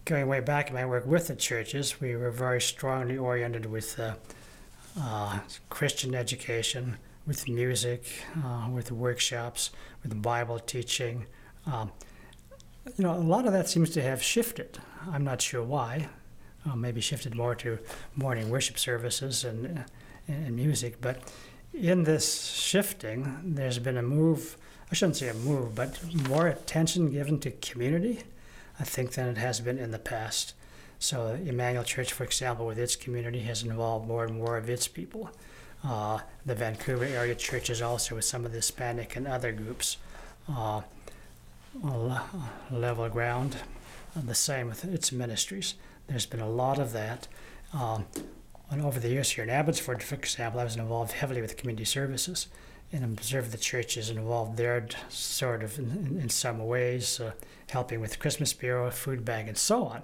going way back in my work with the churches, we were very strongly oriented with Christian education, with music, with workshops, with Bible teaching. A lot of that seems to have shifted. I'm not sure why. Maybe shifted more to morning worship services and music. But in this shifting, there's been a move, I shouldn't say a move, but more attention given to community, I think, than it has been in the past. So Emmanuel Church, for example, with its community has involved more and more of its people. The Vancouver area churches also with some of the Hispanic and other groups. Level Ground, the same with its ministries. There's been a lot of that. And over the years here in Abbotsford, for example, I was involved heavily with community services and observed the churches involved there sort of in some ways, helping with Christmas Bureau, food bank, and so on.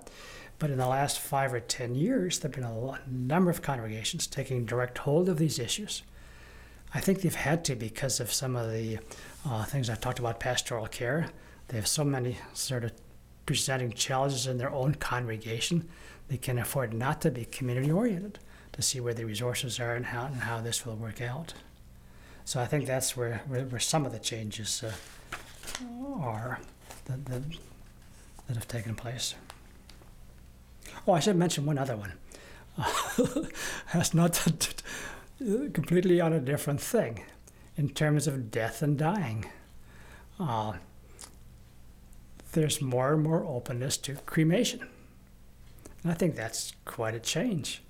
But in the last 5 or 10 years, there have been a number of congregations taking direct hold of these issues. I think they've had to because of some of the things I talked about, pastoral care. They have so many sort of presenting challenges in their own congregation, they can afford not to be community-oriented, to see where the resources are and how this will work out. So I think that's where some of the changes are that have taken place. Oh, I should mention one other one. Has not completely on a different thing in terms of death and dying. There's more and more openness to cremation. And I think that's quite a change,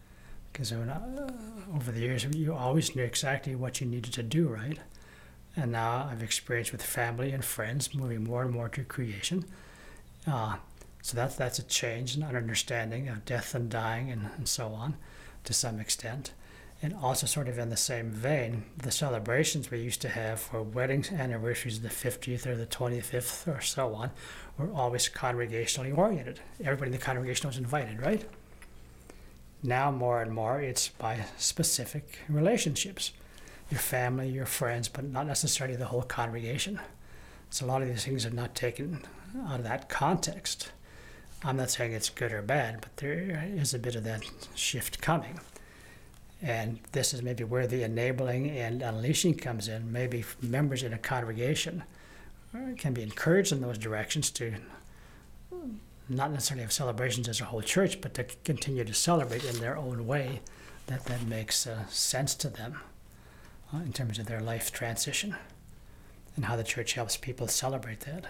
because over the years, you always knew exactly what you needed to do, right? And now I've experienced with family and friends moving more and more to creation. So that's a change in our understanding of death and dying and so on, to some extent. And also sort of in the same vein, the celebrations we used to have for weddings, anniversaries, the 50th or the 25th or so on, were always congregationally oriented. Everybody in the congregation was invited, right? Now more and more it's by specific relationships. Your family, your friends, but not necessarily the whole congregation. So a lot of these things are not taken out of that context. I'm not saying it's good or bad, but there is a bit of that shift coming. And this is maybe where the enabling and unleashing comes in. Maybe members in a congregation can be encouraged in those directions to not necessarily have celebrations as a whole church, but to continue to celebrate in their own way that makes sense to them in terms of their life transition and how the church helps people celebrate that.